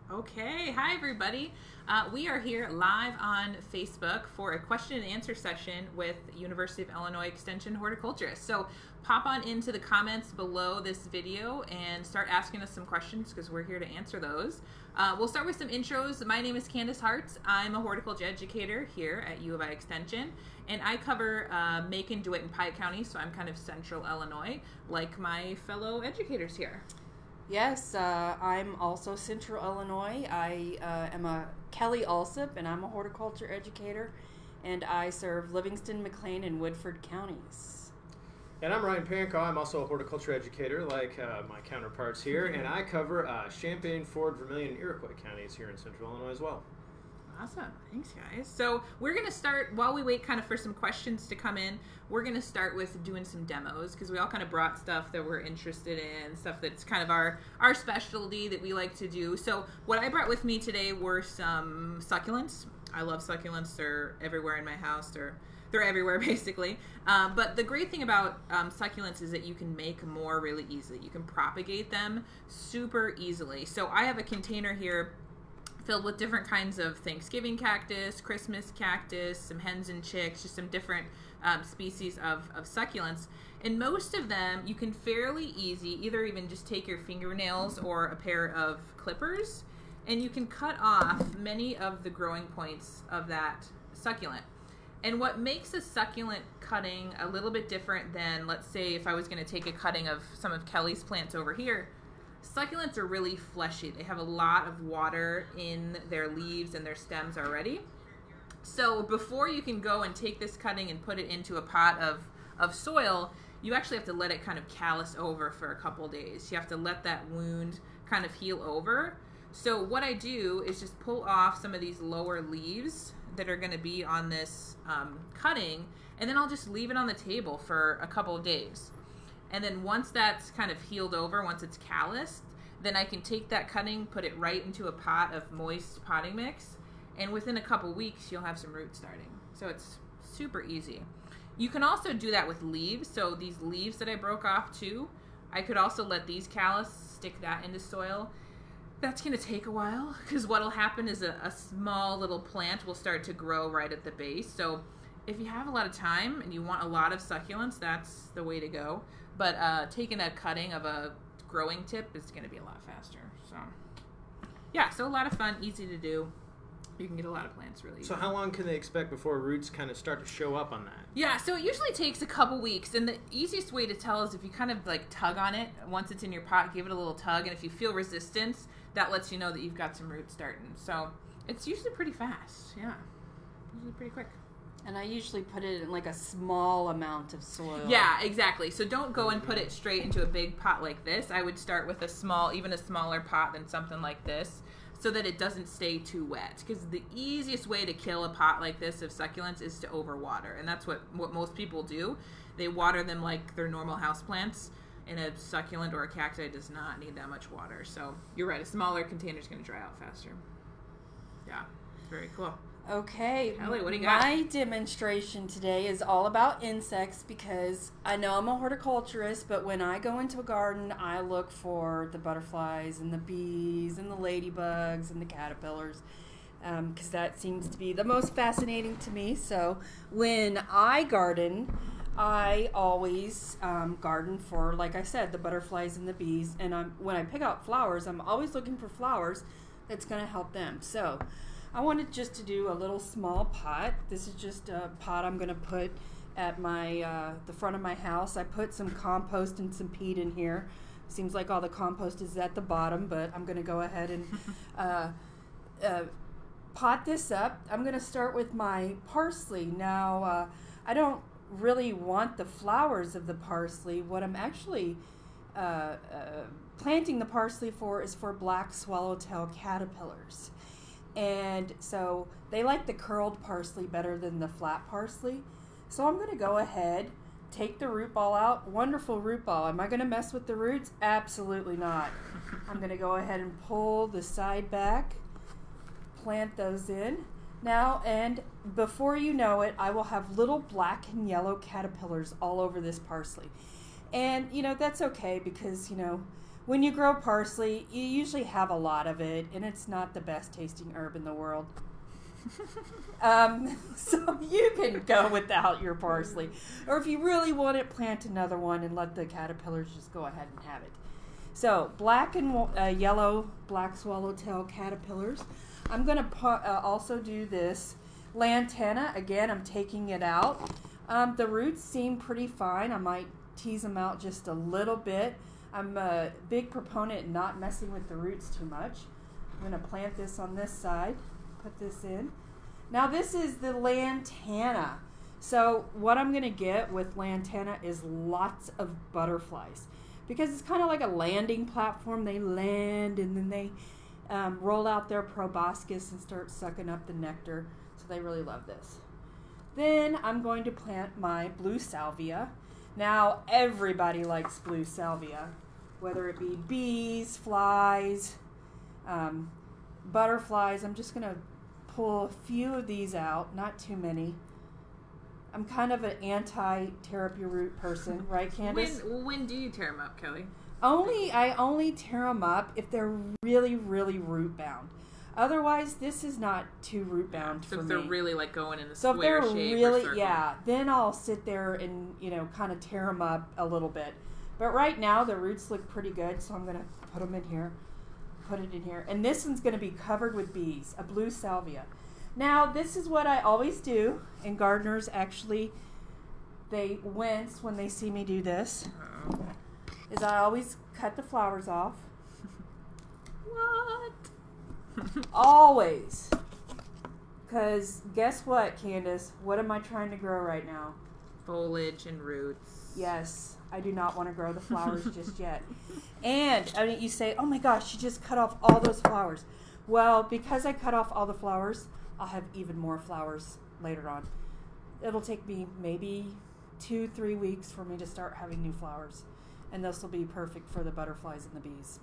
Okay, hi everybody. We are here live on Facebook for a question and answer session with University of Illinois Extension horticulturists. So pop on into the comments below this video and start asking us some questions because we're here to answer those. We'll start with some intros. My name is Candice Hart. I'm a horticulture educator here at U of I Extension, and I cover Macon, DeWitt, and Pike County, so I'm kind of central Illinois, like my fellow educators here. Yes, I'm also Central Illinois. I am a Kelly Allsup, and I'm a horticulture educator, and I serve Livingston, McLean, and Woodford counties. And I'm Ryan Pankau. I'm also a horticulture educator like my counterparts here, and I cover Champaign, Ford, Vermilion, and Iroquois counties here in Central Illinois as well. Awesome. Thanks, guys. So we're going to start, while we wait kind of for some questions to come in, we're going to start with doing some demos because we all kind of brought stuff that we're interested in, stuff that's kind of our specialty that we like to do. So what I brought with me today were some succulents. I love succulents. They're everywhere in my house. They're everywhere, basically. But the great thing about succulents is that you can make more really easily. You can propagate them super easily. So I have a container here filled with different kinds of Thanksgiving cactus, Christmas cactus, some hens and chicks, just some different species of succulents. And most of them you can fairly easy, either even just take your fingernails or a pair of clippers, and you can cut off many of the growing points of that succulent. And what makes a succulent cutting a little bit different than, let's say, if I was going to take a cutting of some of Kelly's plants over here, succulents are really fleshy. They have a lot of water in their leaves and their stems already. So before you can go and take this cutting and put it into a pot of soil, you actually have to let it kind of callus over for a couple days. You have to let that wound kind of heal over. So what I do is just pull off some of these lower leaves that are going to be on this cutting, and then I'll just leave it on the table for a couple of days. And then once that's kind of healed over, once it's calloused, then I can take that cutting, put it right into a pot of moist potting mix, and within a couple weeks, you'll have some roots starting. So it's super easy. You can also do that with leaves. So these leaves that I broke off too, I could also let these callus, stick that into soil. That's going to take a while because what'll happen is a small little plant will start to grow right at the base. So if you have a lot of time and you want a lot of succulents, that's the way to go. But taking a cutting of a growing tip is going to be a lot faster. So, yeah, so a lot of fun, easy to do. You can get a lot of plants really easy. So how long can they expect before roots kind of start to show up on that? Yeah, so it usually takes a couple weeks. And the easiest way to tell is if you kind of like tug on it. Once it's in your pot, give it a little tug. And if you feel resistance, that lets you know that you've got some roots starting. So it's usually pretty fast. Yeah, usually pretty quick. And I usually put it in like a small amount of soil. Yeah, exactly. So don't go and put it straight into a big pot like this. I would start with even a smaller pot than something like this so that it doesn't stay too wet. Because the easiest way to kill a pot like this of succulents is to overwater. And that's what most people do. They water them like they're normal houseplants. And a succulent or a cacti does not need that much water. So you're right. A smaller container is going to dry out faster. Yeah, very cool. Okay, Kelly, what do you got? My demonstration today is all about insects because I know I'm a horticulturist, but when I go into a garden, I look for the butterflies and the bees and the ladybugs and the caterpillars because that seems to be the most fascinating to me. So when I garden, I always garden for, like I said, the butterflies and the bees. And when I pick out flowers, I'm always looking for flowers that's going to help them. So I wanted just to do a little small pot. This is just a pot I'm going to put at my the front of my house. I put some compost and some peat in here. Seems like all the compost is at the bottom, but I'm going to go ahead and pot this up. I'm going to start with my parsley. Now, I don't really want the flowers of the parsley. What I'm actually planting the parsley for is for black swallowtail caterpillars. And so they like the curled parsley better than the flat parsley. So I'm going to go ahead, take the root ball out. Wonderful root ball. Am I going to mess with the roots? Absolutely not. I'm going to go ahead and pull the side back, plant those in. Now, and before you know it, I will have little black and yellow caterpillars all over this parsley. And, that's okay because, when you grow parsley, you usually have a lot of it, and it's not the best tasting herb in the world. So you can go without your parsley. Or if you really want it, plant another one and let the caterpillars just go ahead and have it. So black and yellow black swallowtail caterpillars. I'm going to also do this Lantana. Again, I'm taking it out. The roots seem pretty fine. I might tease them out just a little bit. I'm a big proponent in not messing with the roots too much. I'm going to plant this on this side. Put this in. Now this is the Lantana. So what I'm going to get with Lantana is lots of butterflies, because it's kind of like a landing platform. They land and then they roll out their proboscis and start sucking up the nectar. So they really love this. Then I'm going to plant my blue salvia. Now everybody likes blue salvia, whether it be bees, flies, butterflies. I'm just going to pull a few of these out, not too many. I'm kind of an anti-tear up your root person, right, Candice? When do you tear them up, Kelly? I only tear them up if they're really, really root bound. Otherwise, this is not too root bound for me. So if they're really like going in a so square if they're shape really, or circle. yeah, then I'll sit there and, kind of tear them up a little bit. But right now, the roots look pretty good, so I'm going to put them in here. Put it in here. And this one's going to be covered with bees, a blue salvia. Now, this is what I always do, and gardeners actually, they wince when they see me do this, is I always cut the flowers off. What? Always. Because guess what, Candice? What am I trying to grow right now? Foliage and roots. Yes, I do not want to grow the flowers just yet. And you say, oh my gosh, you just cut off all those flowers. Well, because I cut off all the flowers, I'll have even more flowers later on. It'll take me maybe 2-3 weeks for me to start having new flowers. And this will be perfect for the butterflies and the bees.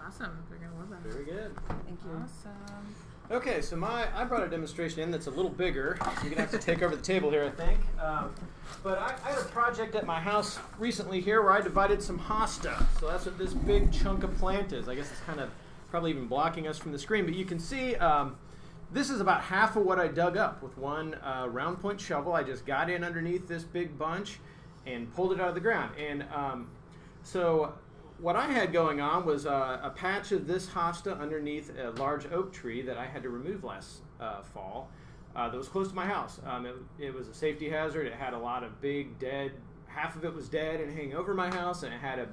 Awesome. They're going to love that. Very good. Thank you. Awesome. Okay, so I brought a demonstration in that's a little bigger. You're going to have to take over the table here, I think. But I had a project at my house recently here where I divided some hosta. So that's what this big chunk of plant is. I guess it's kind of probably even blocking us from the screen. But you can see this is about half of what I dug up with one round point shovel. I just got in underneath this big bunch and pulled it out of the ground. And so what I had going on was a patch of this hosta underneath a large oak tree that I had to remove last fall that was close to my house. It was a safety hazard. It had a lot of big dead, half of it was dead and hanging over my house, and it had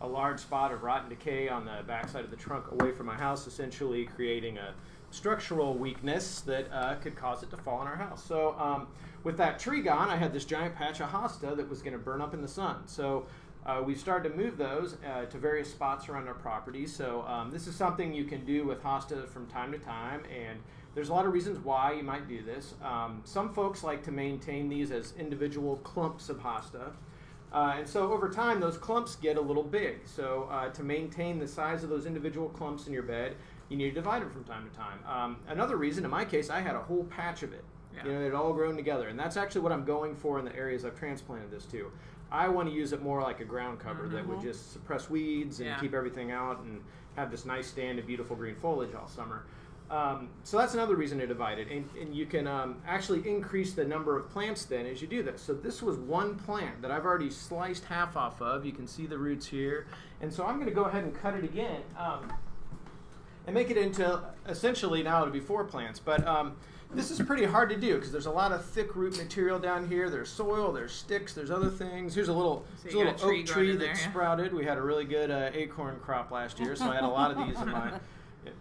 a large spot of rotten decay on the backside of the trunk away from my house, essentially creating a structural weakness that could cause it to fall on our house. So with that tree gone, I had this giant patch of hosta that was going to burn up in the sun. So we started to move those to various spots around our property. So this is something you can do with hosta from time to time, and there's a lot of reasons why you might do this. Some folks like to maintain these as individual clumps of hosta. And so over time, those clumps get a little big. So to maintain the size of those individual clumps in your bed, you need to divide them from time to time. Another reason, in my case, I had a whole patch of it. Yeah. They'd all grown together. And that's actually what I'm going for in the areas I've transplanted this to. I want to use it more like a ground cover that would just suppress weeds and keep everything out and have this nice stand of beautiful green foliage all summer. So that's another reason to divide it. And you can actually increase the number of plants then as you do this. So this was one plant that I've already sliced half off of. You can see the roots here. And so I'm going to go ahead and cut it again and make it into, essentially now it'll be 4 plants. But this is pretty hard to do because there's a lot of thick root material down here. There's soil, there's sticks, there's other things. Here's a little oak tree that sprouted. We had a really good acorn crop last year, so I had a lot of these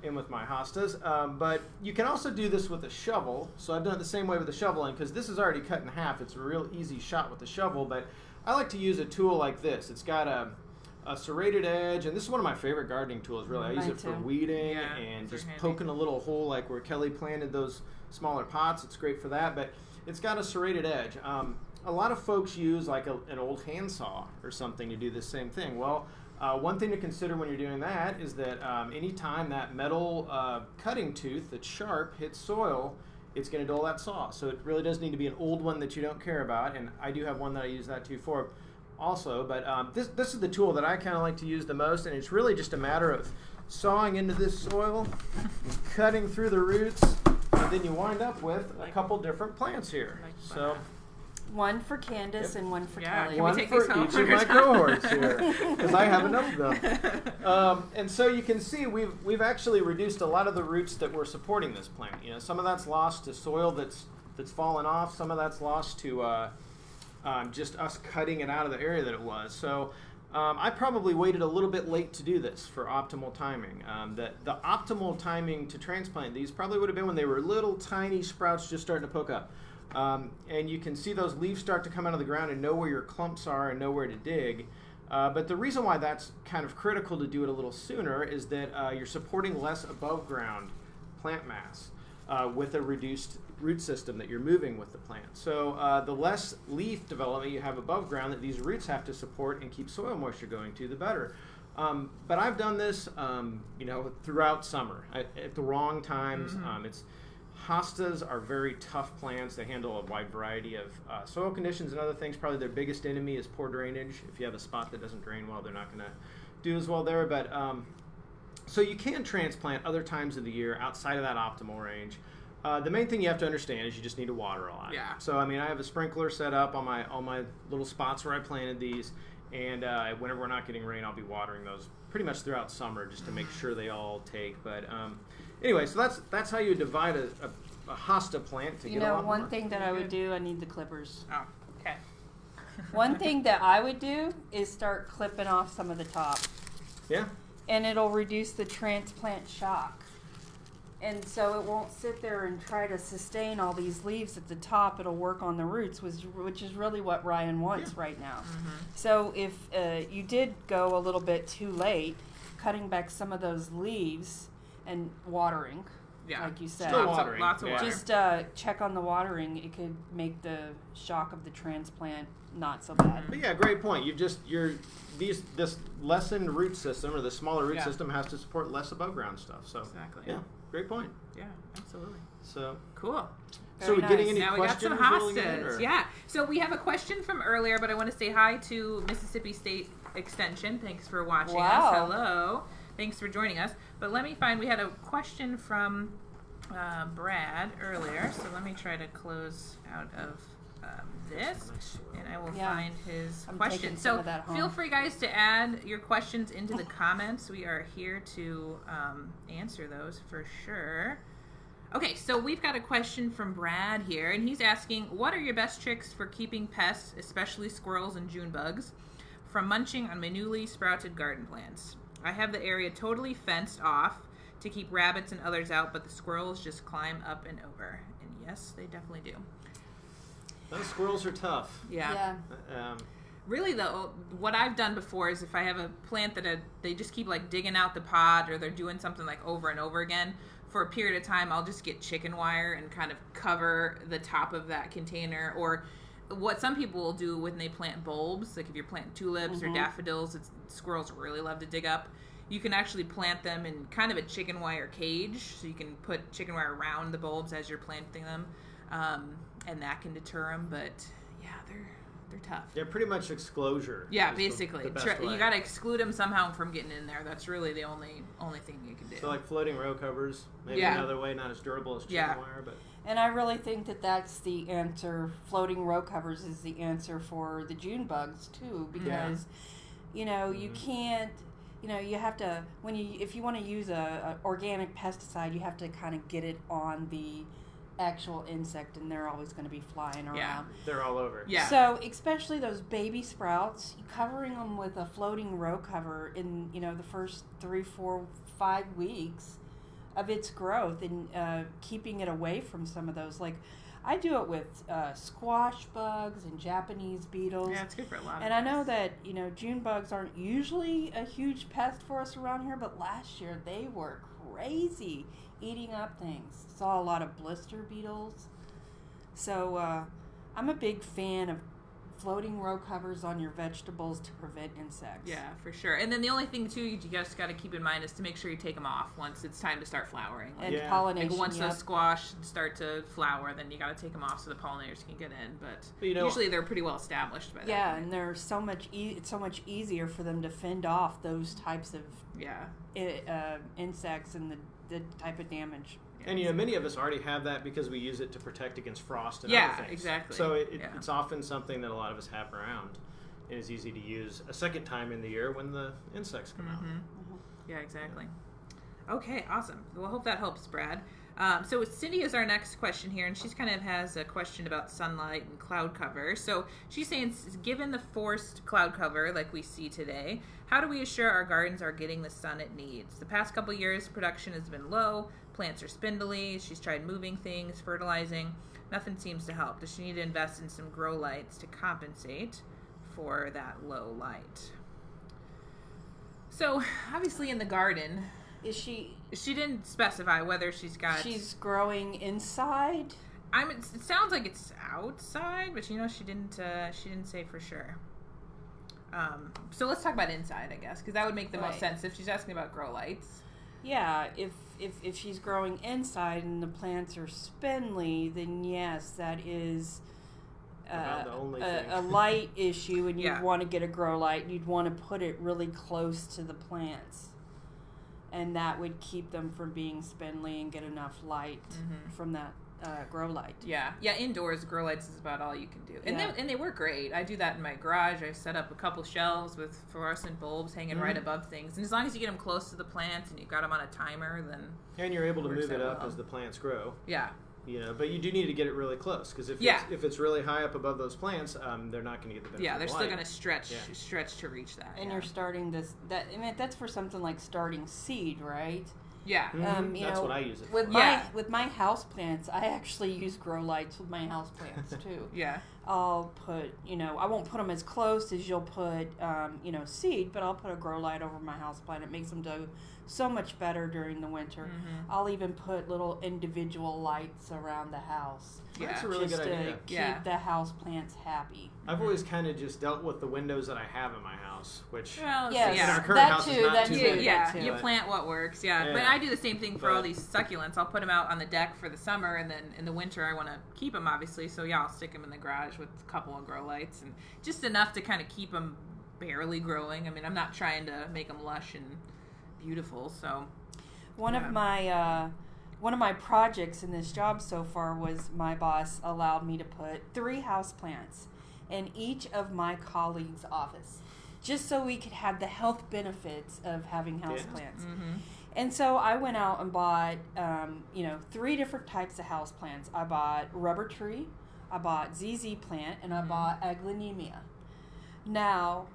in with my hostas. But you can also do this with a shovel. So I've done it the same way with the shovel, and because this is already cut in half, it's a real easy shot with the shovel. But I like to use a tool like this. It's got a serrated edge, and this is one of my favorite gardening tools, really. I use it for weeding and just poking a little hole like where Kelly planted those smaller pots. It's great for that, but it's got a serrated edge. A lot of folks use like an old handsaw or something to do the same thing. Well, one thing to consider when you're doing that is that anytime that metal cutting tooth that's sharp hits soil, it's going to dull that saw. So it really does need to be an old one that you don't care about, and I do have one that I use that too for. also. But this is the tool that I kind of like to use the most, and it's really just a matter of sawing into this soil, cutting through the roots, and then you wind up with a couple different plants here. So. One for Candice and one for Yeah, Kelly. can we One take for these home each for of your my time? cohorts here, because I have enough of them. And so you can see we've actually reduced a lot of the roots that were supporting this plant. You know, some of that's lost to soil that's fallen off. Some of that's lost to just us cutting it out of the area that it was. So I probably waited a little bit late to do this for optimal timing. The optimal timing to transplant these probably would have been when they were little tiny sprouts just starting to poke up. And you can see those leaves start to come out of the ground and know where your clumps are and know where to dig. But the reason why that's kind of critical to do it a little sooner is that you're supporting less above ground plant mass with a reduced root system that you're moving with the plant. So the less leaf development you have above ground that these roots have to support and keep soil moisture going to, the better. But I've done this, throughout summer at the wrong times. Hostas are very tough plants. They handle a wide variety of soil conditions and other things. Probably their biggest enemy is poor drainage. If you have a spot that doesn't drain well, they're not going to do as well there. But so you can transplant other times of the year outside of that optimal range. The main thing you have to understand is you just need to water a lot. Yeah. So I mean, I have a sprinkler set up on my little spots where I planted these, and whenever we're not getting rain, I'll be watering those pretty much throughout summer just to make sure they all take. But anyway, so that's how you divide a hosta plant to get a lot one more. thing that I would do, I need the clippers. Oh, okay. One thing that I would do is start clipping off some of the top. Yeah. And it'll reduce the transplant shock. And so it won't sit there and try to sustain all these leaves at the top. It'll work on the roots, which is really what Ryan wants right now. So if you did go a little bit too late, cutting back some of those leaves and watering, like you said. Still watering. Lots of water. Just check on the watering. It could make the shock of the transplant not so bad. But yeah, great point. This lessened root system or the smaller root system has to support less above ground stuff. So Exactly. yeah, great point. Yeah, absolutely. So Cool. so we're getting any Now we got questions? some rolling in, hostas. or- Yeah. So we have a question from earlier, but I want to say hi to Mississippi State Extension. Thanks for watching us. Hello. Thanks for joining us. But let me find, we had a question from Brad earlier. So let me try to close out of this, and I will find his question. So feel free, guys, to add your questions into the comments. We are here to answer those for sure. Okay, so we've got a question from Brad here, and he's asking, what are your best tricks for keeping pests, especially squirrels and June bugs, from munching on my newly sprouted garden plants? I have the area totally fenced off to keep rabbits and others out, but the squirrels just climb up and over. And yes, they definitely do. Those squirrels are tough. Yeah. Really, though, what I've done before is if I have a plant that they just keep like digging out the pot, or they're doing something like over and over again, for a period of time, I'll just get chicken wire and kind of cover the top of that container. Or what some people will do when they plant bulbs, like if you're planting tulips or daffodils, squirrels really love to dig up. You can actually plant them in kind of a chicken wire cage, so you can put chicken wire around the bulbs as you're planting them, and that can deter them. But yeah, they're tough. Yeah, pretty much exclosure. Yeah, basically. The best way. You got to exclude them somehow from getting in there. That's really the only thing you can do. So like floating row covers, maybe another way, not as durable as chicken wire, but. And I really think that that's the answer. Floating row covers is the answer for the June bugs too, because you can't. You have to if you want to use a organic pesticide, you have to kind of get it on the actual insect, and they're always going to be flying around. Yeah, they're all over. Yeah. So especially those baby sprouts, covering them with a floating row cover in the first 3, 4, 5 weeks of its growth, and keeping it away from some of those. Like I do it with squash bugs and Japanese beetles. Yeah, it's good for a lot. And I know that June bugs aren't usually a huge pest for us around here, but last year they were crazy, eating up things. Saw a lot of blister beetles. So I'm a big fan of floating row covers on your vegetables to prevent insects. Yeah, for sure. And then the only thing too you just got to keep in mind is to make sure you take them off once it's time to start flowering. And pollination. Like once those squash start to flower, then you got to take them off so the pollinators can get in. But usually they're pretty well established by that. Yeah, and they're so much. It's so much easier for them to fend off those types of insects and the type of damage. And many of us already have that because we use it to protect against frost and other things. Yeah, exactly. So it's often something that a lot of us have around, and is easy to use a second time in the year when the insects come out. Yeah, exactly. Okay, awesome. Well, I hope that helps, Brad. So Cindy is our next question here, and she's kind of has a question about sunlight and cloud cover. So she's saying, given the forced cloud cover like we see today, how do we assure our gardens are getting the sun it needs? The past couple years, production has been low. Plants are spindly. She's tried moving things, fertilizing. Nothing seems to help. Does she need to invest in some grow lights to compensate for that low light? So obviously in the garden, she didn't specify whether she's growing inside. It sounds like it's outside, but she didn't say for sure. So let's talk about inside, I guess, because that would make the most sense if she's asking about grow lights. Yeah, if she's growing inside and the plants are spindly, then yes, that is a light issue, and you'd want to get a grow light. You'd want to put it really close to the plants, and that would keep them from being spindly and get enough light from that grow light. Yeah, indoors grow lights is about all you can do, and they work great. I do that in my garage. I set up a couple shelves with fluorescent bulbs hanging right above things, and as long as you get them close to the plants and you've got them on a timer, then you're able to move it up as the plants grow. Yeah. But you do need to get it really close, because if it's really high up above those plants, they're not going to get the benefit. Yeah, they're still going to stretch to reach that. And you're starting that's for something like starting seed, right? Yeah, that's what I use it for. With my house plants, I actually use grow lights with my house plants too. Yeah, I'll put I won't put them as close as you'll put seed, but I'll put a grow light over my house plant. It makes them do so much better during the winter. I'll even put little individual lights around the house. Yeah, that's a really good idea. Keep the house plants happy. I've always kind of just dealt with the windows that I have in my house, which our current house is not too big. Yeah, you plant what works. Yeah, but I do the same thing for all these succulents. I'll put them out on the deck for the summer, and then in the winter I want to keep them, obviously. So I'll stick them in the garage with a couple of grow lights, and just enough to kind of keep them barely growing. I mean, I'm not trying to make them lush and beautiful. So one of my projects in this job so far was my boss allowed me to put 3 houseplants in each of my colleagues' office, just so we could have the health benefits of having houseplants. And so I went out and bought 3 different types of houseplants. I bought rubber tree, I bought ZZ plant, and I bought aglaonemia. Now,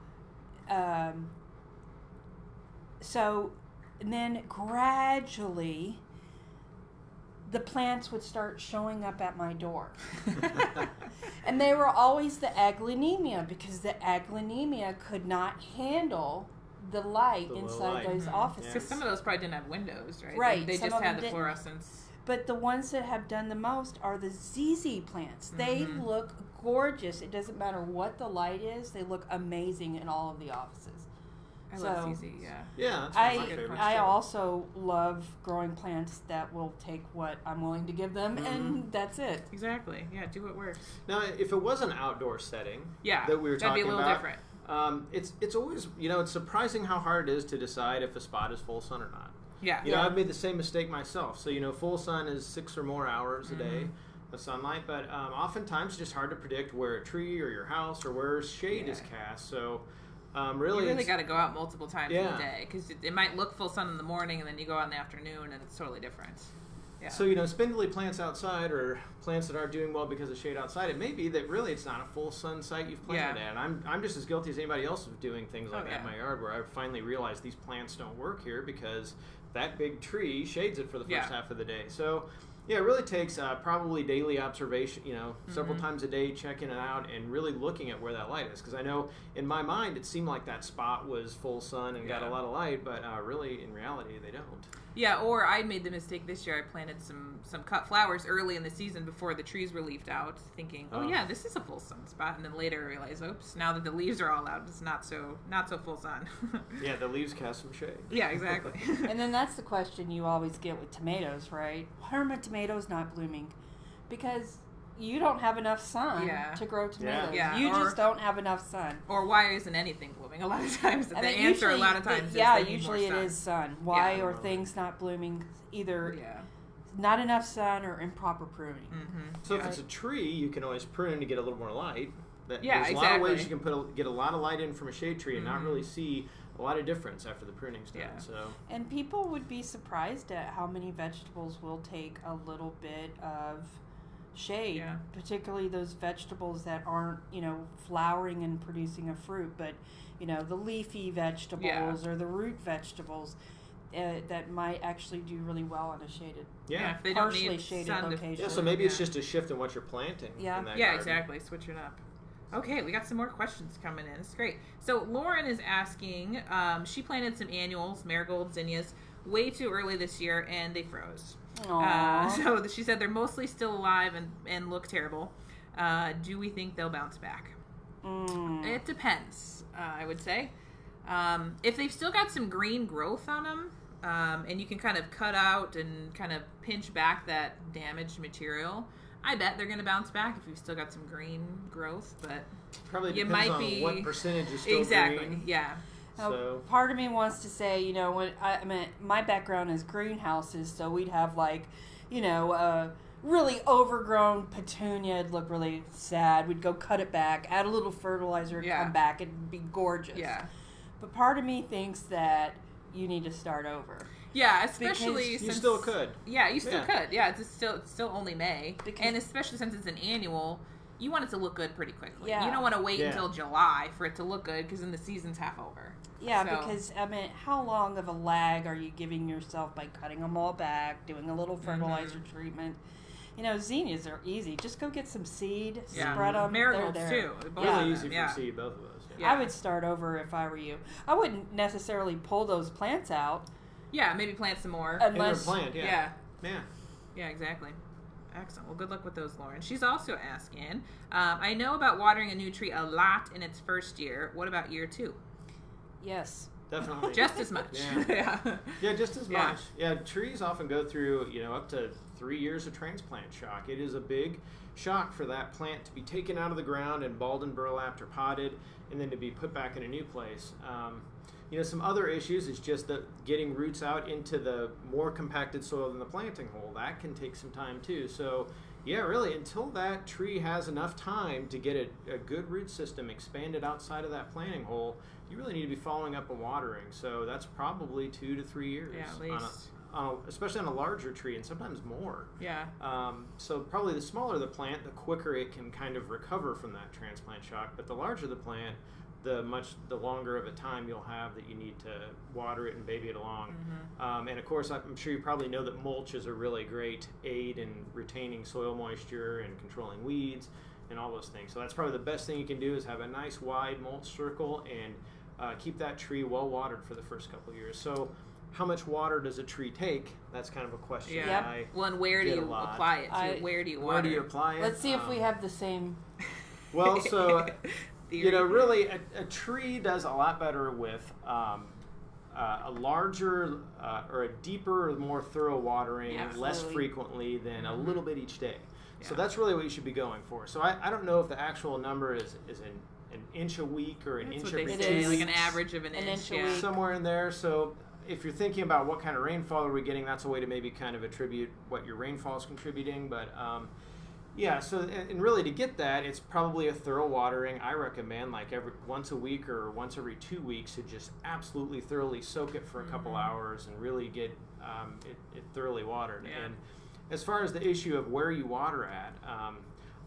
and then gradually the plants would start showing up at my door. And they were always the aglaonemia, because the aglaonemia could not handle the light inside those offices. Because some of those probably didn't have windows, right? Right. They just had the fluorescence. But the ones that have done the most are the ZZ plants. They look gorgeous. It doesn't matter what the light is. They look amazing in all of the offices. I love ZZ, Yeah, that's my favorite. I also love growing plants that will take what I'm willing to give them, and that's it. Exactly. Yeah, do what works. Now, if it was an outdoor setting that we were that'd talking be a little about, different. It's always, it's surprising how hard it is to decide if a spot is full sun or not. Yeah. I've made the same mistake myself. So, full sun is 6 or more hours a day of sunlight, but oftentimes it's just hard to predict where a tree or your house or where shade is cast. So, you really got to go out multiple times in the day, because it might look full sun in the morning, and then you go out in the afternoon, and it's totally different. Yeah. So, spindly plants outside, or plants that aren't doing well because of shade outside, it may be that really it's not a full sun site you've planted at. And I'm just as guilty as anybody else of doing things like that in my yard, where I finally realized these plants don't work here because that big tree shades it for the first half of the day. So, it really takes probably daily observation, several times a day, checking it out and really looking at where that light is. Because I know in my mind it seemed like that spot was full sun and got a lot of light, but really in reality they don't. Yeah, or I made the mistake this year. I planted some cut flowers early in the season before the trees were leafed out, thinking, oh yeah, this is a full sun spot. And then later I realized, oops, now that the leaves are all out, it's not so full sun. Yeah, the leaves cast some shade. Yeah, exactly. And then that's the question you always get with tomatoes, right? Why are my tomatoes not blooming? Because you don't have enough sun to grow tomatoes. Yeah. You just don't have enough sun. Or why isn't anything blooming? A lot of times the answer usually, a lot of times is yeah, they need usually more sun. it is sun. Why are things not blooming? Either not enough sun or improper pruning. Mm-hmm. So if it's a tree, you can always prune to get a little more light. There's exactly. a lot of ways you can get a lot of light in from a shade tree and not really see a lot of difference after the pruning's done. Yeah. So. And people would be surprised at how many vegetables will take a little bit of shade, particularly those vegetables that aren't, flowering and producing a fruit, but, the leafy vegetables or the root vegetables that might actually do really well on a shaded, if they partially don't need shaded sun location. Yeah, so maybe it's just a shift in what you're planting. Yeah, in that yeah, garden. exactly. Switch it up. Okay, we got some more questions coming in. It's great. So Lauren is asking, she planted some annuals, Marigolds, Zinnias, way too early this year, and they froze. So she said they're mostly still alive and look terrible. Do we think they'll bounce back? It depends, I would say. If they've still got some green growth on them, and you can kind of cut out and kind of pinch back that damaged material, I bet they're going to bounce back if you've still got some green growth. But probably you depends might on be what percentage is still green. Yeah. So part of me wants to say, when my background is greenhouses, so we'd have really overgrown petunia. It'd look really sad. We'd go cut it back, add a little fertilizer, come back, it'd be gorgeous. Yeah. But part of me thinks that you need to start over. Yeah, especially since you still could. Yeah, you still could. Yeah, it's still only May, and especially since it's an annual. You want it to look good pretty quickly. Yeah. You don't want to wait until July for it to look good because then the season's half over. Yeah, because, how long of a lag are you giving yourself by cutting them all back, doing a little fertilizer treatment? Zinnias are easy. Just go get some seed, spread them. Marigolds, too. Really easy for seed, both of those. Yeah. I would start over if I were you. I wouldn't necessarily pull those plants out. Yeah, maybe plant some more. Unless, Yeah, exactly. Excellent. Well, good luck with those, Lauren. She's also asking, I know about watering a new tree a lot in its first year. What about year 2? Yes. Definitely. Just as much. Yeah, just as much. Yeah, trees often go through, up to 3 years of transplant shock. It is a big shock for that plant to be taken out of the ground and balled and burlapped or potted and then to be put back in a new place. Some other issues is just getting roots out into the more compacted soil than the planting hole. That can take some time too. So, yeah, really, until that tree has enough time to get a good root system expanded outside of that planting hole, you really need to be following up and watering. So that's probably 2 to 3 years. Yeah, at least. Especially on a larger tree, and sometimes more. Yeah. So probably the smaller the plant, the quicker it can kind of recover from that transplant shock. But the larger the plant, the longer of a time you'll have that you need to water it and baby it along. And of course, I'm sure you probably know that mulch is a really great aid in retaining soil moisture and controlling weeds and all those things. So that's probably the best thing you can do is have a nice wide mulch circle and keep that tree well watered for the first couple of years. So how much water does a tree take? That's kind of a question. Yeah. Well, and where do you apply it to? Where do you water? Where do you apply it? Let's see if we have the same. Well, so really, a tree does a lot better with a larger or a deeper, more thorough watering, less frequently than a little bit each day. Yeah. So that's really what you should be going for. So I don't know if the actual number is an inch a week or an inch every 2 weeks. Like an average of an inch a week. Somewhere in there. So if you're thinking about what kind of rainfall are we getting, that's a way to maybe kind of attribute what your rainfall is contributing. But so and really to get that, it's probably a thorough watering. I recommend like once a week or once every 2 weeks to just absolutely thoroughly soak it for a couple hours and really get it thoroughly watered. Yeah. And as far as the issue of where you water at,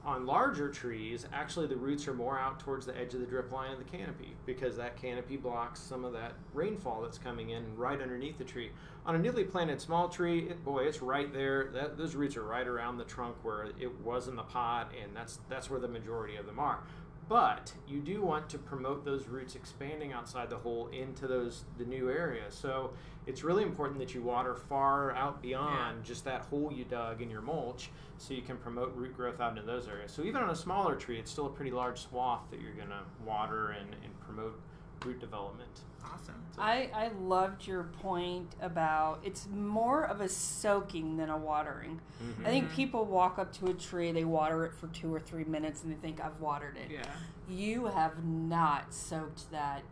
on larger trees, actually the roots are more out towards the edge of the drip line of the canopy because that canopy blocks some of that rainfall that's coming in right underneath the tree. On a newly planted small tree, it's right there. Those roots are right around the trunk where it was in the pot, and that's where the majority of them are. But you do want to promote those roots expanding outside the hole into the new areas. So it's really important that you water far out beyond just that hole you dug in your mulch, so you can promote root growth out into those areas. So even on a smaller tree, it's still a pretty large swath that you're going to water and promote root development. Awesome. So, I loved your point about it's more of a soaking than a watering. mm-hmm. I think people walk up to a tree, they water it for 2 or 3 minutes, and they think, I've watered it. Yeah. You have not soaked that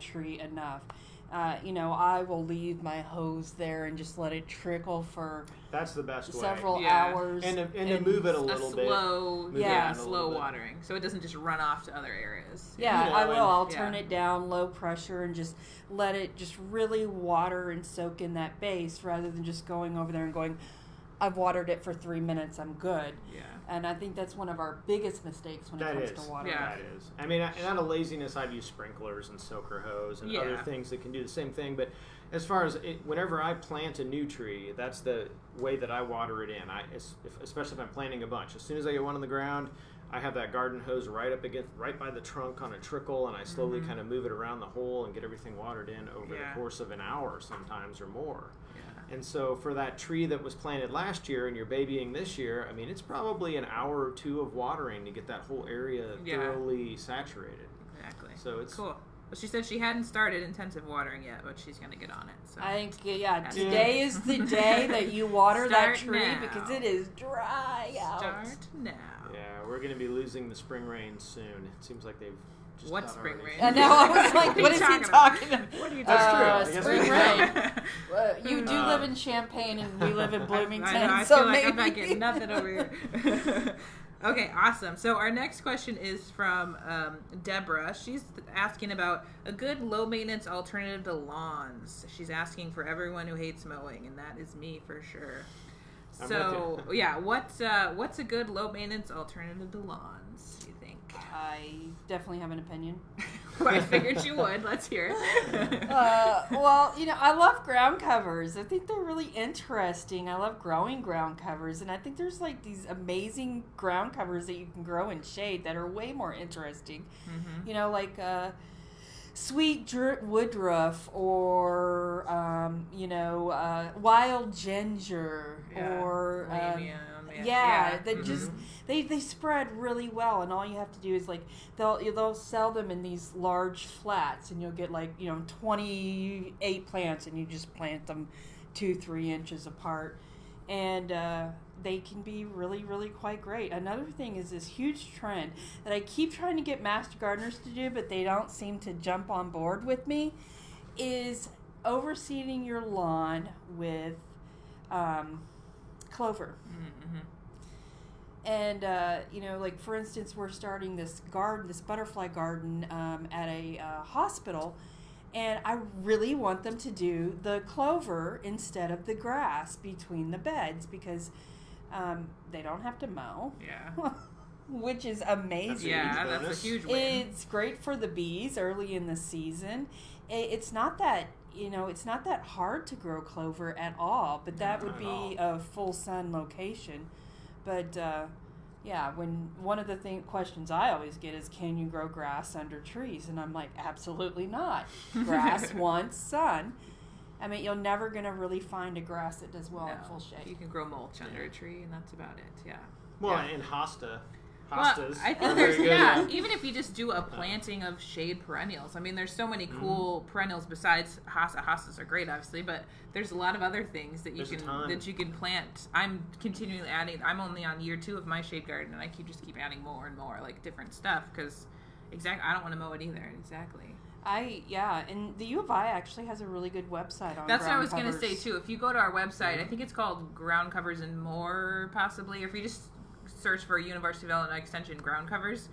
tree enough. I will leave my hose there and just let it trickle for that's the best way. several hours. And to move it a little bit. Slow Slow watering. So it doesn't just run off to other areas. Yeah, I will. I'll turn it down, low pressure, and just let it just really water and soak in that base rather than just going over there and going, I've watered it for 3 minutes, I'm good. Yeah. And I think that's one of our biggest mistakes when it comes to watering. That is. I mean, and out of laziness, I'd use sprinklers and soaker hose and other things that can do the same thing. But as far as whenever I plant a new tree, that's the way that I water it in. Especially if I'm planting a bunch. As soon as I get one on the ground, I have that garden hose right by the trunk on a trickle, and I slowly kind of move it around the hole and get everything watered in over the course of an hour sometimes or more. And so for that tree that was planted last year and you're babying this year, I mean, it's probably an hour or two of watering to get that whole area thoroughly saturated. Exactly. So it's cool. Well, she said she hadn't started intensive watering yet, but she's going to get on it. So I think, today is the day that you water that tree because it is dry out. Start now. Yeah, we're going to be losing the spring rains soon. It seems like they've just what spring rain? I know, I was like, what is he talking about? What are you talking about? Spring rain. You do live in Champaign and we live in Bloomington, I so feel like maybe. I'm not getting nothing over here. Okay, awesome. So our next question is from Deborah. She's asking about a good low-maintenance alternative to lawns. She's asking for everyone who hates mowing, and that is me for sure. So, what's a good low-maintenance alternative to lawns, do you think? I definitely have an opinion. Well, I figured you would. Let's hear it. I love ground covers. I think they're really interesting. I love growing ground covers, and I think there's like these amazing ground covers that you can grow in shade that are way more interesting. Mm-hmm. Like sweet woodruff or wild ginger or that just they spread really well, and all you have to do is like they'll sell them in these large flats, and you'll get 28 plants, and you just plant them 2-3 inches apart, and they can be really, really quite great. Another thing is this huge trend that I keep trying to get master gardeners to do, but they don't seem to jump on board with me, is overseeding your lawn with clover. Mm-hmm. And, for instance, we're starting this butterfly garden at a hospital, and I really want them to do the clover instead of the grass between the beds because they don't have to mow. Yeah. Which is amazing. That's a huge win. It's great for the bees early in the season. It's not that hard to grow clover at all, but that would be a full sun location. But when one of the questions I always get is, can you grow grass under trees? And I'm like, absolutely not. Grass wants sun. I mean, you're never going to really find a grass that does well in full shade. You can grow mulch under a tree, and that's about it. Yeah. Well, and hostas. Well, I think there's even if you just do a planting of shade perennials. I mean, there's so many cool perennials besides hosta. Hostas are great, obviously, but there's a lot of other things that you can plant. I'm continually adding. I'm only on year 2 of my shade garden, and I keep adding more and more different stuff because I don't want to mow it either. Exactly. And the U of I actually has a really good website on. That's what I was going to say too. If you go to our website, I think it's called Ground Covers and More, possibly, or if you just search for University of Illinois Extension ground covers,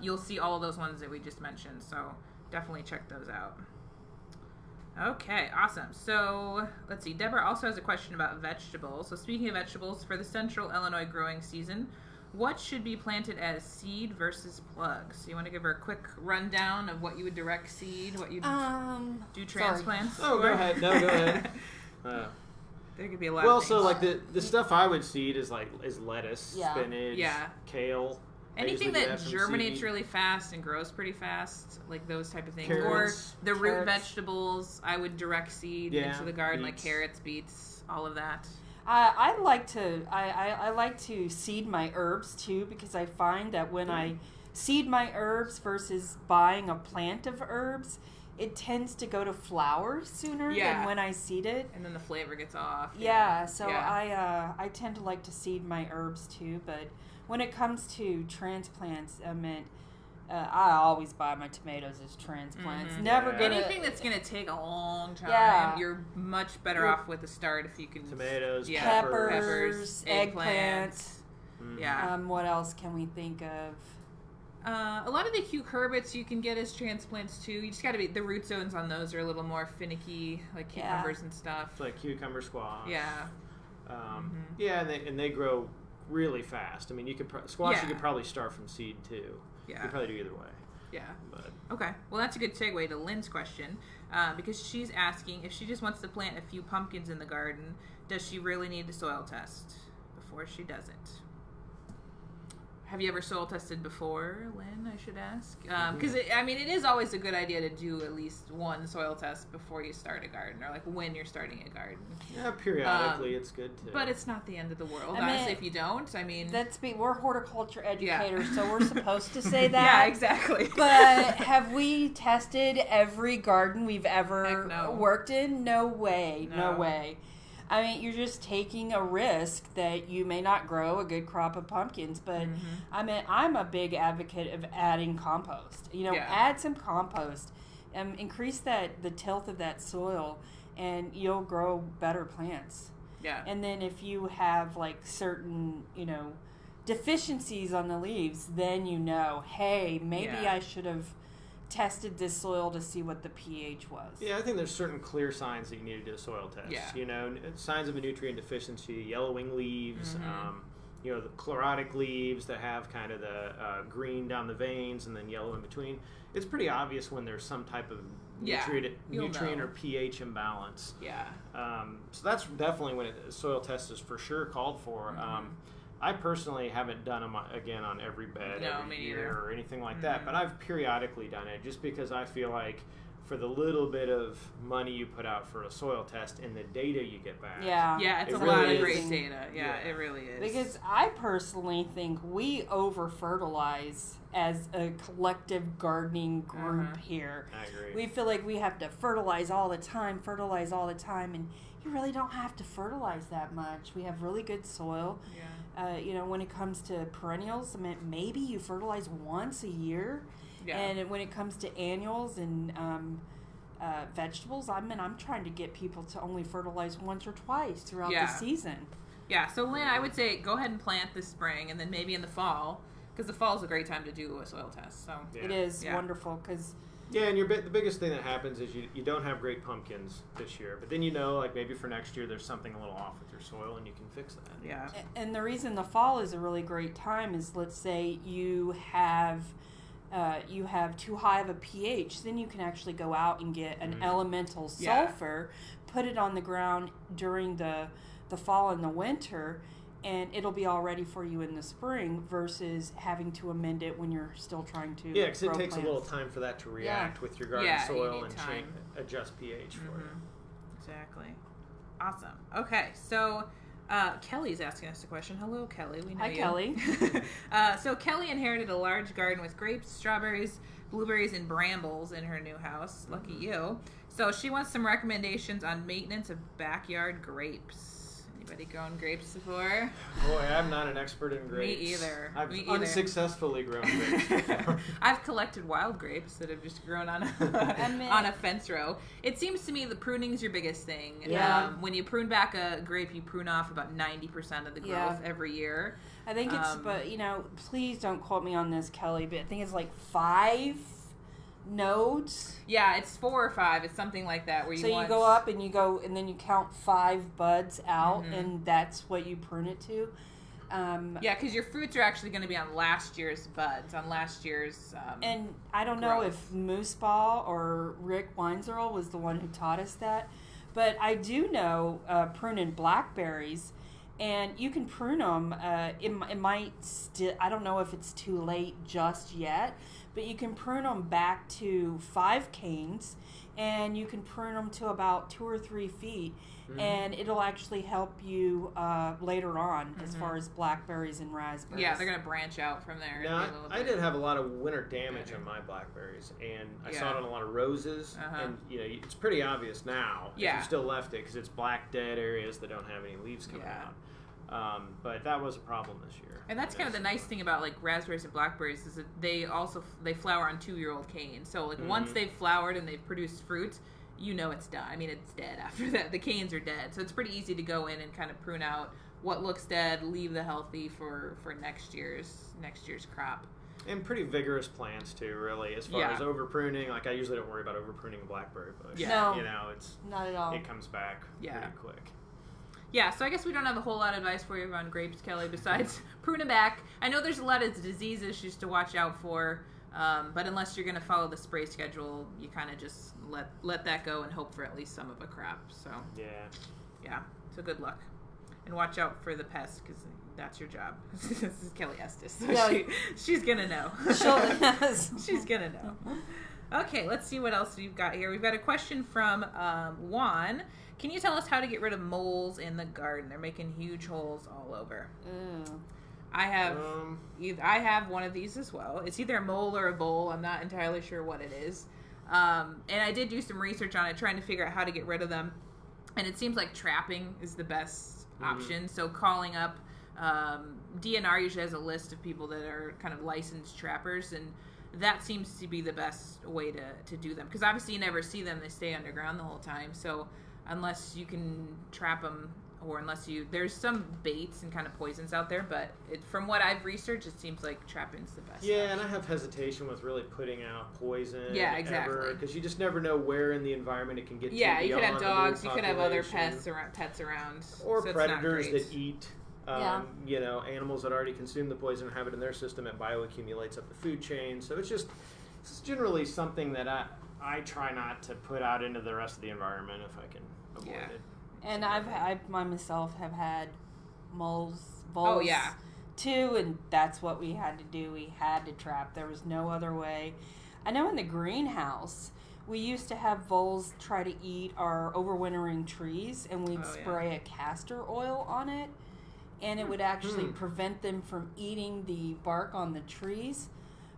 you'll see all of those ones that we just mentioned, so definitely check those out. Okay, awesome. So let's see, Deborah also has a question about vegetables. So speaking of vegetables, for the central Illinois growing season, what should be planted as seed versus plugs? So you want to give her a quick rundown of what you would direct seed, what you do transplants? Oh, go ahead. No, go ahead. There could be a lot of things. So the stuff I would seed is lettuce, spinach, kale, Anything usually do that from germinates seed. really fast and grows pretty fast, like those type of things. Carrots. Or the root Carrots. vegetables, I would direct seed Yeah, into the garden, beets. like carrots, beets, all of that. I like to seed my herbs too, because I find that when I seed my herbs versus buying a plant of herbs, it tends to go to flower sooner than when I seed it. And then the flavor gets off. Yeah, so I tend to like to seed my herbs too, but when it comes to transplants, I always buy my tomatoes as transplants. Mm-hmm. Never Yeah. gonna Anything that's going to take a long time, Yeah. you're much better off with the start if you can. Tomatoes, peppers, eggplants. eggplants. Yeah. What else can we think of? A lot of the cucurbits you can get as transplants too. You just got to be, the root zones on those are a little more finicky, like cucumbers and stuff. It's like cucumber squash. Yeah. Yeah, and they grow really fast. I mean, you could squash. Yeah. You could probably start from seed too. Yeah. You could probably do either way. Yeah. But Okay. Well, that's a good segue to Lynn's question, because she's asking if she just wants to plant a few pumpkins in the garden, does she really need to soil test before she does it? Have you ever soil tested before, Lynn, I should ask? Because, it is always a good idea to do at least one soil test before you start a garden, or like when you're starting a garden. yeah, periodically it's good too. But it's not the end of the world, I mean, honestly, if you don't. We're horticulture educators, so we're supposed to say that. Yeah, exactly. But have we tested every garden we've ever Heck no. worked in? No way. No No. way. I mean, you're just taking a risk that you may not grow a good crop of pumpkins. But, I'm a big advocate of adding compost. Add some compost. Increase the tilth of that soil, and you'll grow better plants. Yeah. And then if you have, like, certain, deficiencies on the leaves, then hey, maybe I should have tested this soil to see what the pH was. Yeah, I think there's certain clear signs that you need to do a soil test. Yeah. Signs of a nutrient deficiency, yellowing leaves, the chlorotic leaves that have kind of the green down the veins and then yellow in between. It's pretty obvious when there's some type of nutrient or pH imbalance. Yeah. So that's definitely when a soil test is for sure called for. I personally haven't done them again on every bed every year or anything like that, but I've periodically done it just because I feel like for the little bit of money you put out for a soil test and the data you get back. Yeah, it's a lot of great data. Yeah, it really is. Because I personally think we over-fertilize as a collective gardening group here. I agree. We feel like we have to fertilize all the time, and you really don't have to fertilize that much. We have really good soil. Yeah. When it comes to perennials, maybe you fertilize once a year. Yeah. And when it comes to annuals and vegetables, I'm trying to get people to only fertilize once or twice throughout the season. Yeah, so Lynn, I would say go ahead and plant this spring, and then maybe in the fall, because the fall is a great time to do a soil test. So It is wonderful because... Yeah, and the biggest thing that happens is you don't have great pumpkins this year, but then like maybe for next year there's something a little off with your soil and you can fix that. Yeah. And the reason the fall is a really great time is, let's say you have too high of a pH, then you can actually go out and get an elemental sulfur, put it on the ground during the fall and the winter, and it'll be all ready for you in the spring versus having to amend it when you're still trying to Yeah, because it grow takes plants. a little time for that to react with your garden Yeah, you soil need and time. adjust pH for you. Exactly. Awesome. Okay, so Kelly's asking us a question. Hello, Kelly. We know Hi, you. Kelly. So Kelly inherited a large garden with grapes, strawberries, blueberries, and brambles in her new house. Lucky you. So she wants some recommendations on maintenance of backyard grapes. Anybody grown grapes before? Boy, I'm not an expert in grapes. Me either. I've Me either. unsuccessfully grown grapes before. I've collected wild grapes that have just grown on on a fence row. It seems to me the pruning's your biggest thing. Yeah. When you prune back a grape, you prune off about 90% of the growth every year. I think it's, but please don't quote me on this, Kelly, but I think it's like 5 nodes. Yeah, it's 4 or 5. It's something like that. Where you go up and then you count 5 buds out, and that's what you prune it to. Yeah, because your fruits are actually going to be on last year's buds, on last year's and I don't know if Moose Ball or Rick Weinzierl was the one who taught us that, but I do know pruning blackberries, And you can prune them. It might still, I don't know if it's too late just yet, but you can prune them back to 5 canes, and you can prune them to about 2 or 3 feet, and it'll actually help you later on as far as blackberries and raspberries. Yeah, they're going to branch out from there. Now, I did have a lot of winter damage on my blackberries, and I saw it on a lot of roses, and it's pretty obvious now if you still left it, because it's black dead areas that don't have any leaves coming out. But that was a problem this year. And that's kind of the nice thing about like raspberries and blackberries is that they flower on 2-year-old canes. So like once they've flowered and they've produced fruit, it's done. I mean, it's dead after that. The canes are dead. So it's pretty easy to go in and kind of prune out what looks dead, leave the healthy for next year's crop. And pretty vigorous plants too, really. As far as over pruning, like I usually don't worry about over pruning a blackberry bush. Yeah. No, it's not at all. It comes back pretty quick. Yeah, so I guess we don't have a whole lot of advice for you on grapes, Kelly, besides prune them back. I know there's a lot of disease issues to watch out for, but unless you're going to follow the spray schedule, you kind of just let that go and hope for at least some of a crop. So so good luck. And watch out for the pests, because that's your job. This is Kelly Estes, so she's going to know. She's going to know. Okay, let's see what else we've got here. We've got a question from Juan. Can you tell us how to get rid of moles in the garden? They're making huge holes all over. I have one of these as well. It's either a mole or a vole. I'm not entirely sure what it is. And I did do some research on it, trying to figure out how to get rid of them. And it seems like trapping is the best option. So calling up, DNR usually has a list of people that are kind of licensed trappers, and that seems to be the best way to do them. Because obviously you never see them. They stay underground the whole time. So unless you can trap them, or there's some baits and kind of poisons out there, but from what I've researched, it seems like trapping's the best. Yeah, and I have hesitation with really putting out poison. Yeah, exactly. Because you just never know where in the environment it can get to. Yeah, you could have dogs, you could have other pets around. Or so predators that eat, animals that already consume the poison and have it in their system. It bioaccumulates up the food chain. So it's generally something that I try not to put out into the rest of the environment if I can avoid it. And I myself have had voles too, and that's what we had to do. We had to trap. There was no other way. I know in the greenhouse, we used to have voles try to eat our overwintering trees, and we'd spray a castor oil on it, and it would actually prevent them from eating the bark on the trees.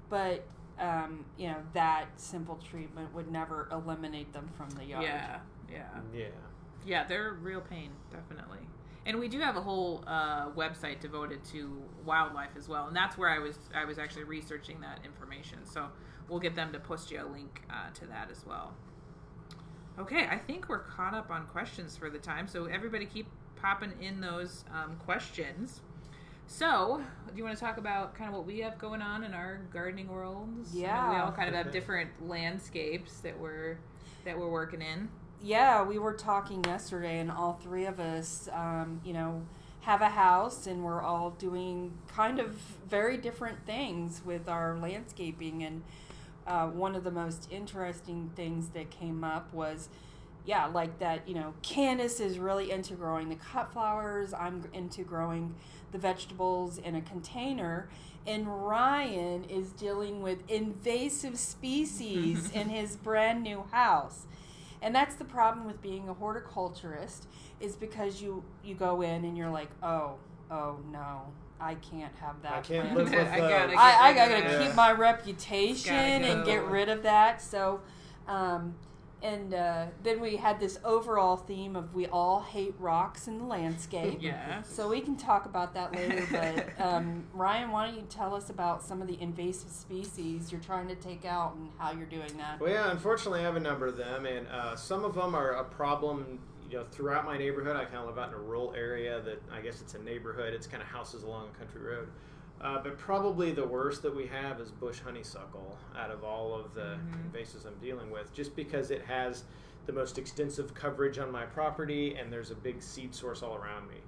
But that simple treatment would never eliminate them from the yard. Yeah, they're a real pain, definitely. And we do have a whole website devoted to wildlife as well, and that's where I was actually researching that information. So we'll get them to post you a link to that as well. Okay, I think we're caught up on questions for the time, so everybody keep popping in those questions. So, do you want to talk about kind of what we have going on in our gardening worlds? Yeah. We all kind of have different landscapes that we're working in. Yeah, we were talking yesterday, and all three of us, have a house, and we're all doing kind of very different things with our landscaping. And one of the most interesting things that came up was, like that, Candice is really into growing the cut flowers. I'm into growing the vegetables in a container. And Ryan is dealing with invasive species in his brand new house. And that's the problem with being a horticulturist, is because you go in and you're like, oh no, I can't have that. I can't plant. live with I gotta keep my reputation and get rid of that. So, then we had this overall theme of we all hate rocks in the landscape. Yes. So we can talk about that later. But Ryan, why don't you tell us about some of the invasive species you're trying to take out and how you're doing that? Well, yeah, unfortunately, I have a number of them, and some of them are a problem. Throughout my neighborhood. I kind of live out in a rural area that I guess it's a neighborhood. It's kind of houses along a country road. But probably the worst that we have is bush honeysuckle out of all of the invasives I'm dealing with, just because it has the most extensive coverage on my property and there's a big seed source all around me.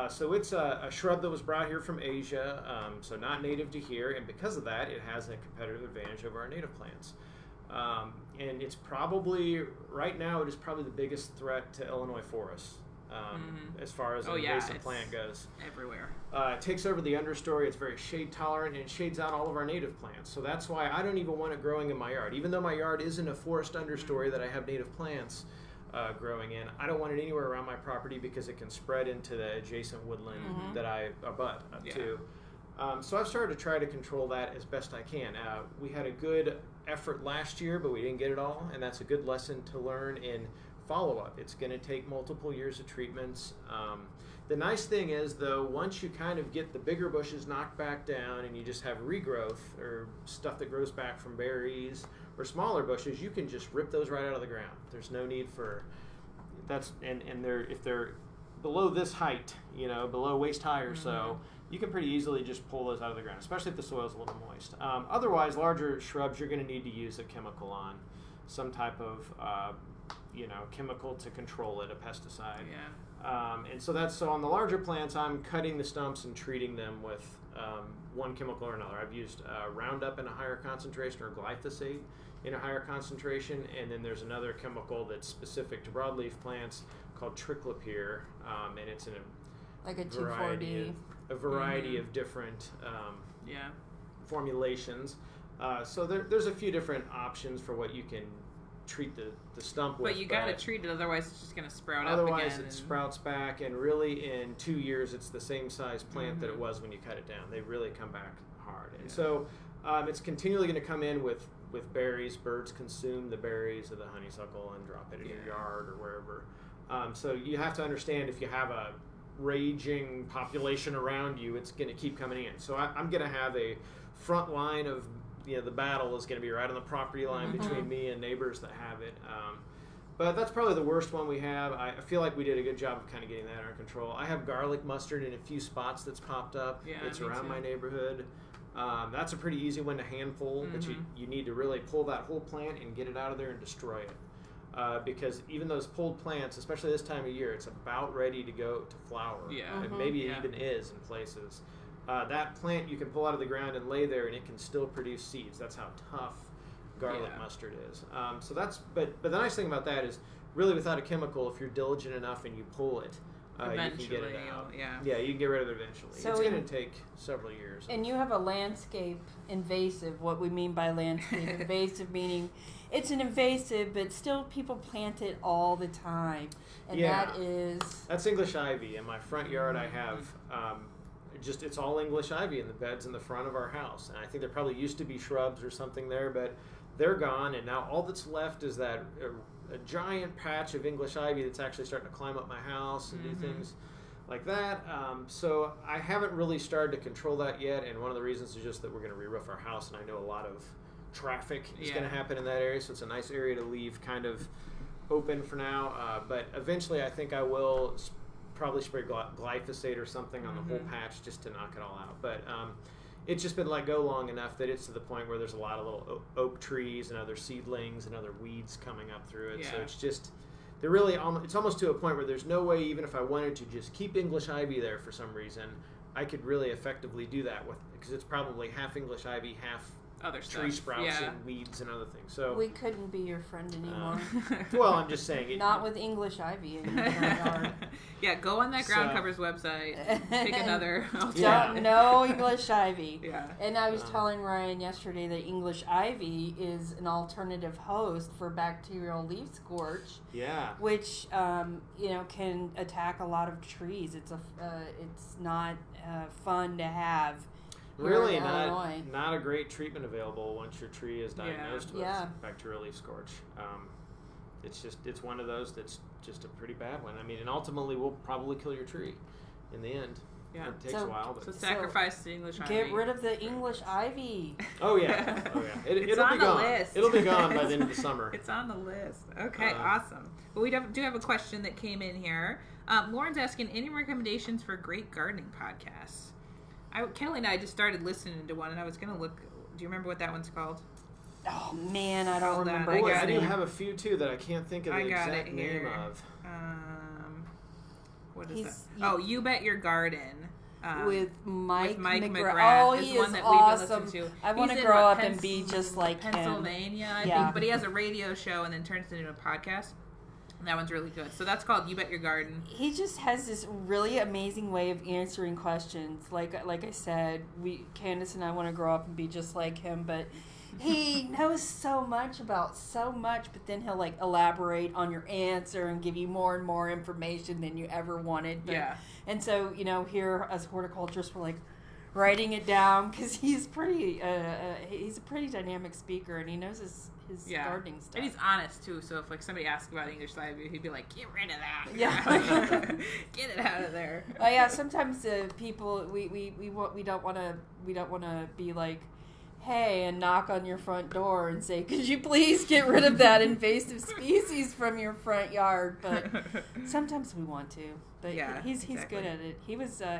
So it's a shrub that was brought here from Asia, so not native to here, and because of that, it has a competitive advantage over our native plants. And it's probably, right now, it is probably the biggest threat to Illinois forests. as far as an invasive plant goes. Everywhere. It takes over the understory. It's very shade tolerant, and it shades out all of our native plants. So that's why I don't even want it growing in my yard. Even though my yard isn't a forest understory that I have native plants growing in, I don't want it anywhere around my property because it can spread into the adjacent woodland that I abut up to. So I've started to try to control that as best I can. We had a good effort last year, but we didn't get it all, and that's a good lesson to learn in follow-up. It's going to take multiple years of treatments. The nice thing is, though, once you kind of get the bigger bushes knocked back down and you just have regrowth or stuff that grows back from berries or smaller bushes, you can just rip those right out of the ground. There's no need for that's and if they're below this height, below waist high or so, you can pretty easily just pull those out of the ground, especially if the soil's a little moist. Otherwise, larger shrubs you're going to need to use a chemical on, some type of chemical to control it, a pesticide. And so on the larger plants, I'm cutting the stumps and treating them with one chemical or another. I've used Roundup in a higher concentration or glyphosate in a higher concentration, and then there's another chemical that's specific to broadleaf plants called triclopyr, and it's in like a 2,4-D. A variety of different formulations. So there's a few different options for what you can treat the stump with. But you got to treat it, otherwise it's just going to sprout up again. Otherwise it sprouts back, and really in 2 years it's the same size plant that it was when you cut it down. They really come back hard. And so it's continually going to come in with berries. Birds consume the berries of the honeysuckle and drop it in your yard or wherever. So you have to understand, if you have a raging population around you, it's going to keep coming in. So I'm going to have a front line of the battle is going to be right on the property line between me and neighbors that have it. But that's probably the worst one we have. I feel like we did a good job of kind of getting that under control. I have garlic mustard in a few spots that's popped up. It's around my neighborhood. That's a pretty easy one to hand pull, but you need to really pull that whole plant and get it out of there and destroy it. Because even those pulled plants, especially this time of year, it's about ready to go to flower. And maybe it even is in places. That plant you can pull out of the ground and lay there, and it can still produce seeds. That's how tough garlic mustard is. But the nice thing about that is, really without a chemical, if you're diligent enough and you pull it, you can get it out. You can get rid of it eventually. So it's going to take several years. And you have a landscape invasive. What we mean by landscape invasive, meaning it's an invasive, but still people plant it all the time. And that's English ivy. In my front yard, I have it's all English ivy in the beds in the front of our house. And I think there probably used to be shrubs or something there, but they're gone. And now all that's left is that a giant patch of English ivy that's actually starting to climb up my house and do things like that. So I haven't really started to control that yet. And one of the reasons is just that we're going to re-roof our house, and I know a lot of traffic is going to happen in that area. So it's a nice area to leave kind of open for now. But eventually I think I will probably spray glyphosate or something on the whole patch just to knock it all out. But it's just been let go long enough that it's to the point where there's a lot of little oak trees and other seedlings and other weeds coming up through it. So it's just, it's almost to a point where there's no way, even if I wanted to just keep English ivy there for some reason, I could really effectively do that with it, because it's probably half English ivy, half other tree sprouts and weeds and other things. So we couldn't be your friend anymore. Well, I'm just saying. Not with English ivy in your yard. Go on that Ground Covers website. Pick another. No English ivy. And I was telling Ryan yesterday that English ivy is an alternative host for bacterial leaf scorch. Which can attack a lot of trees. It's not fun to have. Really not a great treatment available once your tree is diagnosed with bacterial leaf scorch. It's one of those that's just a pretty bad one. I mean, and ultimately will probably kill your tree in the end. It takes a while. So sacrifice the English ivy. Get rid of the English ivy. It'll be gone. List. It'll be gone by the end of the summer. It's on the list. Okay, awesome. But we do have a question that came in here. Lauren's asking, any recommendations for great gardening podcasts? Kelly and I just started listening to one, and I was going to look. Do you remember what that one's called? Oh, man, I don't remember. I do have a few, too, that I can't think of the exact name of. What is that? You Bet Your Garden. With Mike McGrath. Oh, he is one that awesome. We've been listening to. I want to grow up and be just like Pennsylvania, him. I think. But he has a radio show and then turns it into a podcast. That one's really good. So that's called You Bet Your Garden. He just has this really amazing way of answering questions. Like I said, Candice and I want to grow up and be just like him, but he knows so much about so much, but then he'll like elaborate on your answer and give you more and more information than you ever wanted. But, yeah. And so, here as horticulturists, we're like writing it down because he's a pretty dynamic speaker, and he knows his gardening stuff. And he's honest too. So if like somebody asks about English Salvia, he'd be like, "Get rid of that. Yeah, Get it out of there." Yeah. Sometimes people we don't want to be like, hey, and knock on your front door and say, could you please get rid of that invasive species from your front yard? But sometimes we want to. But yeah, he's exactly. good at it.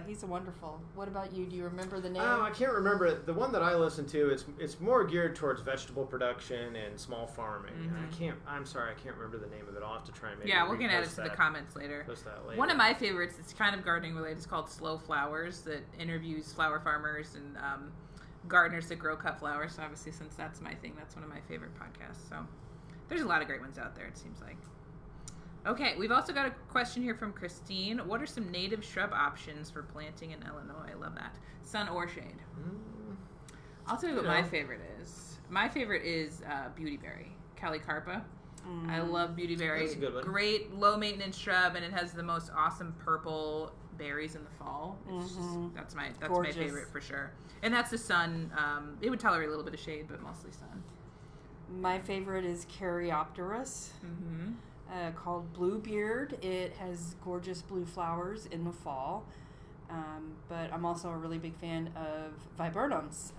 He's wonderful. What about you? Do you remember the name? Oh, I can't remember. The one that I listen to, it's more geared towards vegetable production and small farming. Mm-hmm. I'm sorry, I can't remember the name of it. I'll have to try and maybe we're going to add it to the comments later. Post that later. One of my favorites, it's kind of gardening related, is called Slow Flowers, that interviews flower farmers and gardeners that grow cut flowers. So obviously, since that's my thing, that's one of my favorite podcasts. So there's a lot of great ones out there, it seems like. Okay, we've also got a question here from Christine. What are some native shrub options for planting in Illinois? I love that. Sun or shade? I'll tell you what my favorite is. My favorite is beautyberry, Calicarpa. I love beautyberry. That's a good one. Great low maintenance shrub, and it has the most awesome purple berries in the fall. It's just, that's my favorite for sure. And that's the sun. It would tolerate a little bit of shade, but mostly sun. My favorite is Caryopteris. Called Bluebeard. It has gorgeous blue flowers in the fall. But I'm also a really big fan of viburnums.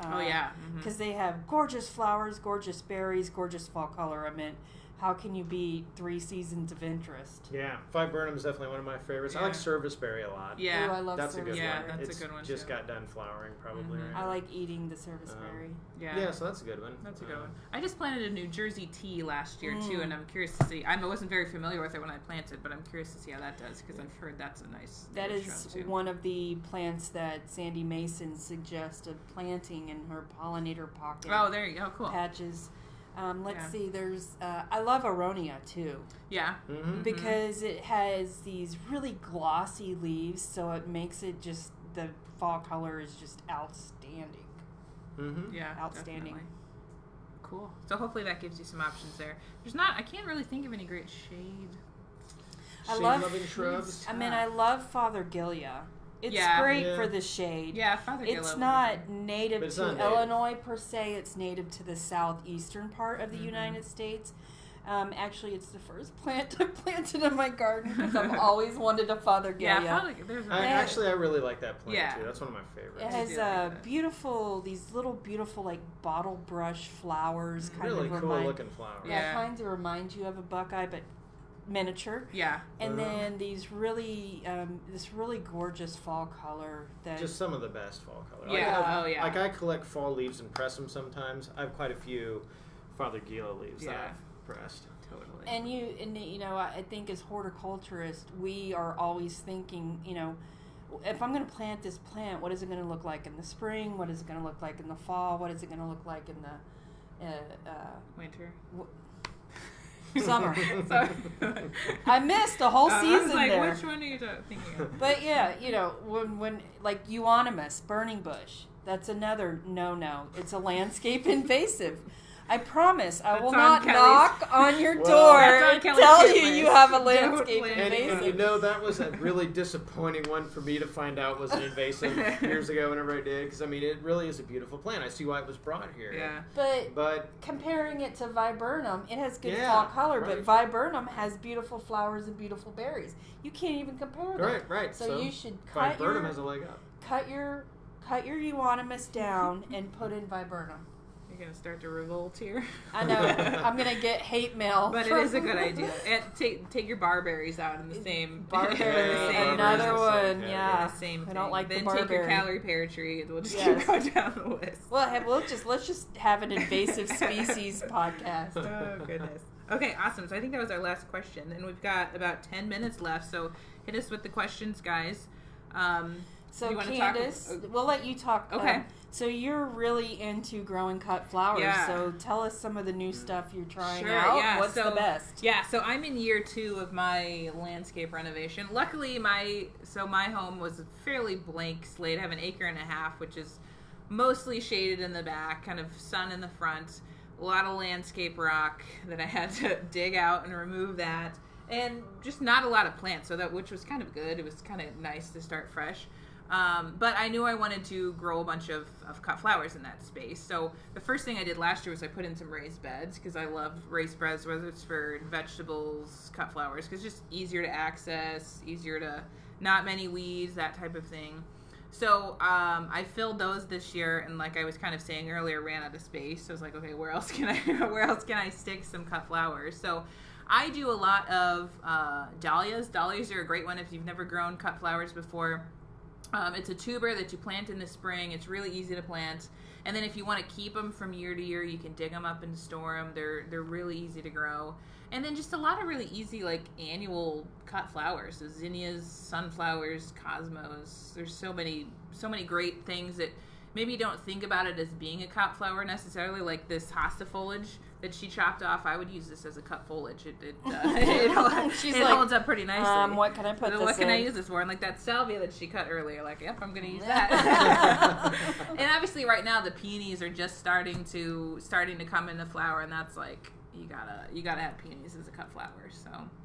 Because they have gorgeous flowers, gorgeous berries, gorgeous fall color. I mean, how can you beat 3 seasons of interest? Yeah, viburnum is definitely one of my favorites. I like serviceberry a lot. Yeah, I love that's a good yeah, one. That's a good one. Just got done flowering, probably. Right? I like eating the serviceberry. Yeah, so that's a good one. That's a good one. I just planted a New Jersey tea last year too, and I'm curious to see. I wasn't very familiar with it when I planted, but I'm curious to see how that does because I've heard that's a nice. That is shrub too. one of the plants that Sandy Mason suggested planting in her pollinator pocket. Oh, there you go. Cool. Patches. Let's see. There's. I love Aronia too. Yeah. Because it has these really glossy leaves, so it makes it just the fall color is just outstanding. Yeah. Outstanding. Definitely. Cool. So hopefully that gives you some options there. I can't really think of any great shade. Shade-loving shrubs. I mean, I love Fothergillia. It's great for the shade. Yeah, Fothergillia. It's not native to Illinois per se. It's native to the southeastern part of the United States. Actually, it's the first plant I planted in my garden because I've always wanted a Fothergillia. Yeah, I really like that plant too. That's one of my favorites. It has these little beautiful like bottle brush flowers. Really cool looking flowers. Yeah, kind of remind you of a buckeye, but miniature. Yeah. And then these really, this really gorgeous fall color. Just some of the best fall color. Yeah. Like I collect fall leaves and press them sometimes. I have quite a few Fothergillia leaves that I've pressed. Totally. And you know, I think as horticulturists, we are always thinking, if I'm going to plant this plant, what is it going to look like in the spring? What is it going to look like in the fall? What is it going to look like in the winter? Summer. I missed a whole season I was like, there. which one are you thinking of? But yeah, when like euonymus, burning bush, that's another no. It's a landscape invasive. I promise I will not knock on your door and tell you have a landscape invasive. And that was a really disappointing one for me to find out was an invasive years ago whenever I did. Because, it really is a beautiful plant. I see why it was brought here. Yeah. But comparing it to viburnum, it has good fall color, but viburnum has beautiful flowers and beautiful berries. You can't even compare them. Right. So you should viburnum has a leg up. Cut your euonymus down and put in viburnum. You're going to start to revolt here. I know. I'm going to get hate mail. But it is a good idea. And take your barberries out in the same... Barberry, another one, yeah. The same thing. I don't like then the barberry. Then take your calorie pear tree and we'll just keep going down the list. Well, let's just have an invasive species podcast. Oh, goodness. Okay, awesome. So I think that was our last question. And we've got about 10 minutes left. So hit us with the questions, guys. So you Candice, we'll let you talk. Okay. So you're really into growing cut flowers. Yeah. So tell us some of the new stuff you're trying Sure, out. yeah. What's the best? Yeah, so I'm in year 2 of my landscape renovation. Luckily, my home was a fairly blank slate. I have 1.5 acres, which is mostly shaded in the back, kind of sun in the front. A lot of landscape rock that I had to dig out and remove that. And just not a lot of plants, which was kind of good. It was kind of nice to start fresh. But I knew I wanted to grow a bunch of cut flowers in that space. So the first thing I did last year was I put in some raised beds because I love raised beds, whether it's for vegetables, cut flowers, because it's just easier to access, easier to, not many weeds, that type of thing. So I filled those this year, and like I was kind of saying earlier, ran out of space. So I was like, okay, where else can I stick some cut flowers? So I do a lot of dahlias. Dahlias are a great one if you've never grown cut flowers before. It's a tuber that you plant in the spring. It's really easy to plant. And then if you want to keep them from year to year, you can dig them up and store them. They're really easy to grow. And then just a lot of really easy, like, annual cut flowers. So zinnias, sunflowers, cosmos. There's so many great things that maybe you don't think about it as being a cut flower necessarily, like this hosta foliage that she chopped off. I would use this as a cut foliage. It holds up pretty nicely. What can I put this in? What can I use this for? And like that salvia that she cut earlier, like, yep, I'm going to use that. And obviously right now the peonies are just starting to come into flower, and that's like, you gotta have peonies as a cut flower.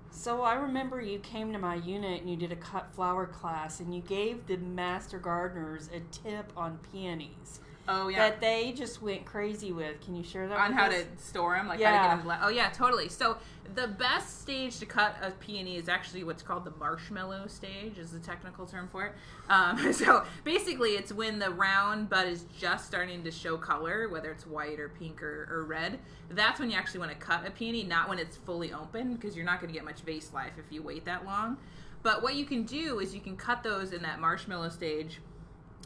So I remember you came to my unit and you did a cut flower class, and you gave the master gardeners a tip on peonies. Oh, yeah. That they just went crazy with. Can you share that on with how us? to store them, like how to get them. Oh yeah, totally. So the best stage to cut a peony is actually what's called the marshmallow stage, is the technical term for it. So basically, it's when the round bud is just starting to show color, whether it's white or pink or red. That's when you actually want to cut a peony, not when it's fully open, because you're not going to get much vase life if you wait that long. But what you can do is you can cut those in that marshmallow stage,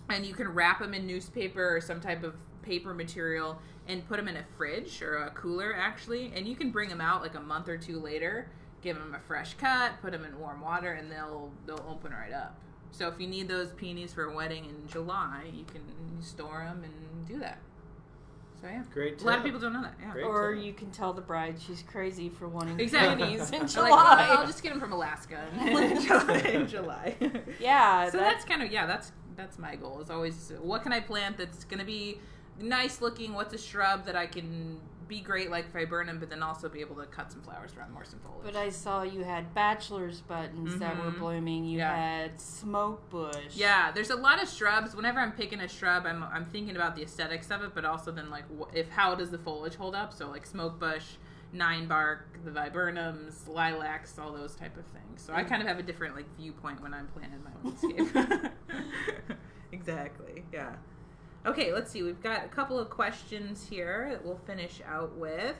and you can wrap them in newspaper or some type of paper material and put them in a fridge or a cooler, actually. And you can bring them out like a month or 2 later, give them a fresh cut, put them in warm water, and they'll open right up. So if you need those peonies for a wedding in July, you can store them and do that. So yeah, great tip. A lot of people don't know that. Yeah. Great or tip. you can tell the bride she's crazy for wanting Exactly. peonies in Like, July. I'll just get them from Alaska in July. Yeah. So that's kind of, that's my goal, is always, what can I plant that's going to be nice looking? What's a shrub that I can be great, like if I burn them, but then also be able to cut some flowers around, more some foliage. But I saw you had bachelor's buttons that were blooming. You had smoke bush. Yeah, there's a lot of shrubs. Whenever I'm picking a shrub, I'm thinking about the aesthetics of it, but also then like how does the foliage hold up? So like smoke bush, 9-bark, the viburnums, lilacs, all those type of things. So I kind of have a different like viewpoint when I'm planting my landscape. Exactly. Yeah. Okay, let's see. We've got a couple of questions here that we'll finish out with.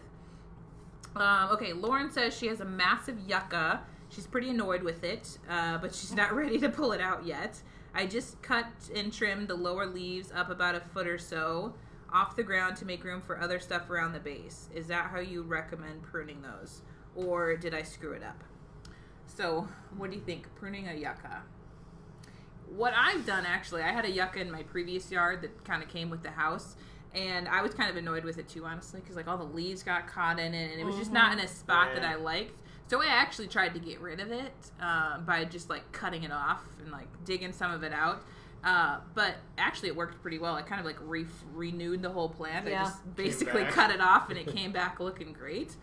Okay, Lauren says she has a massive yucca. She's pretty annoyed with it, but she's not ready to pull it out yet. I just cut and trimmed the lower leaves up about 1 foot or so off the ground to make room for other stuff around the base. Is that how you recommend pruning those? Or did I screw it up? So, what do you think? Pruning a yucca. What I've done, actually, I had a yucca in my previous yard that kind of came with the house, and I was kind of annoyed with it too, honestly, because like all the leaves got caught in it, and it was just not in a spot that I liked. So I actually tried to get rid of it by just like cutting it off and like digging some of it out. But actually it worked pretty well. I kind of like renewed the whole plant. I just basically cut it off, and it came back looking great.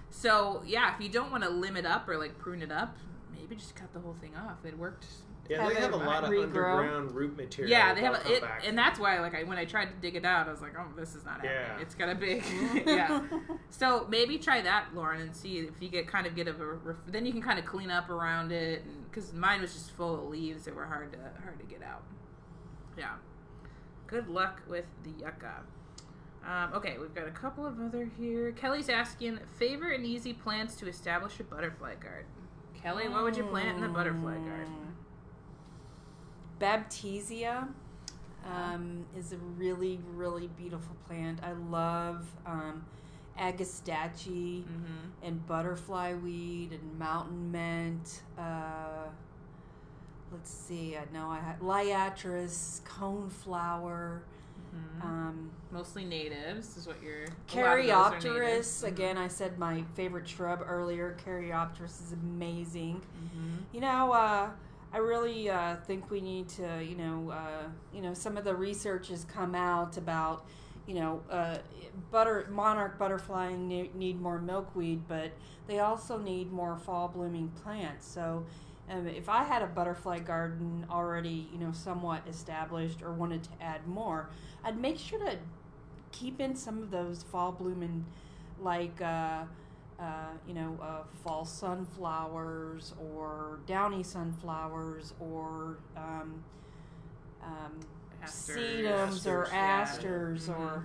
So yeah, if you don't want to limb it up or like prune it up, maybe just cut the whole thing off. It worked. Yeah, they have a lot of underground root material. Yeah, they have it, and that's why, like, when I tried to dig it out, I was like, "Oh, this is not happening. It's got a big, yeah." So maybe try that, Lauren, and see if you get then you can kind of clean up around it, because mine was just full of leaves that were hard to get out. Yeah. Good luck with the yucca. Okay, we've got a couple of other here. Kelly's asking, favorite and easy plants to establish a butterfly garden. Kelly, what would you plant in the butterfly garden? Baptisia is a really, really beautiful plant. I love agastache and butterfly weed and mountain mint. let's see. I know I had liatris, coneflower. Mostly natives is what you're... Caryopteris. Again, I said my favorite shrub earlier. Caryopteris is amazing. You know, I really think we need to, some of the research has come out about, monarch butterfly need more milkweed, but they also need more fall blooming plants. So if I had a butterfly garden already, somewhat established or wanted to add more, I'd make sure to keep in some of those fall blooming, like, fall sunflowers or downy sunflowers or sedums or asters or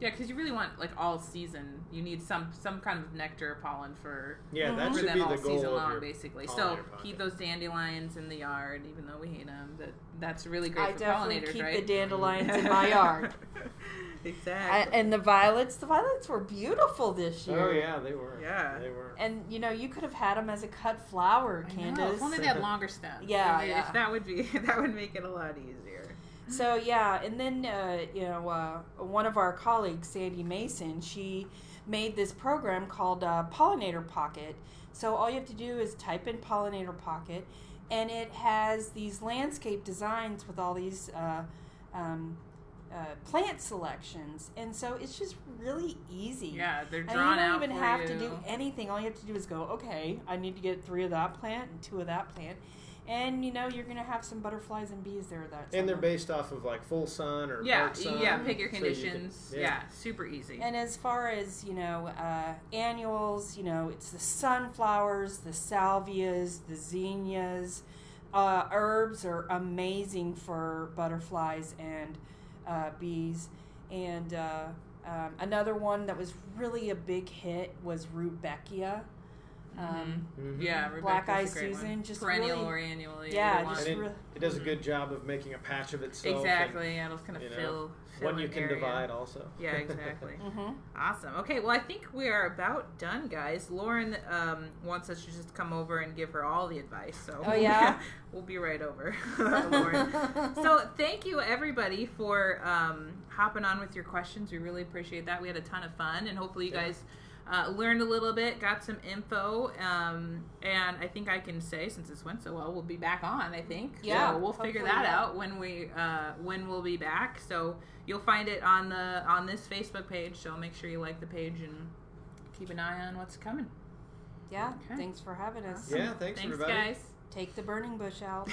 yeah, because you really want like all season. You need some kind of nectar or pollen for that for should them be all the goal season of long, your basically. pollinator So pocket. keep those dandelions in the yard, even though we hate them. That's really great I for definitely pollinators, keep right? the dandelions in my yard. Exactly. And the violets were beautiful this year. Oh yeah, they were. Yeah. They were. And you could have had them as a cut flower, Candice. If only they had longer stems. Yeah, If that would make it a lot easier. So yeah, and then one of our colleagues, Sandy Mason, she made this program called Pollinator Pocket. So all you have to do is type in Pollinator Pocket, and it has these landscape designs with all these plant selections, and so it's just really easy. Yeah, they're And drawn out. you don't even have to do anything. All you have to do is go, okay, I need to get 3 of that plant and 2 of that plant. And you're gonna have some butterflies and bees there. And they're based off of like full sun or part sun. Yeah, pick your so you conditions. can- Super easy. And as far as annuals, it's the sunflowers, the salvias, the zinnias. Herbs are amazing for butterflies and bees. And another one that was really a big hit was Rudbeckia. Yeah, Black Eye Rebecca's a great Susan, one. just perennial really, or annually. yeah, either just one. And it does a good job of making a patch of itself. Exactly. Yeah, it'll kind of fill one you an can area. divide also. Yeah, exactly. Awesome. Okay, well, I think we are about done, guys. Lauren wants us to just come over and give her all the advice. So Oh, yeah? we'll be right over, Lauren. So thank you, everybody, for hopping on with your questions. We really appreciate that. We had a ton of fun, and hopefully you guys learned a little bit, got some info, and I think I can say, since this went so well, we'll be back on, I think. Yeah, So we'll figure hopefully, that out when we'll be back. So you'll find it on this Facebook page, so make sure you like the page and keep an eye on what's coming. Yeah, Okay. thanks for having us. Yeah, thanks everybody. Guys. Take the burning bush out.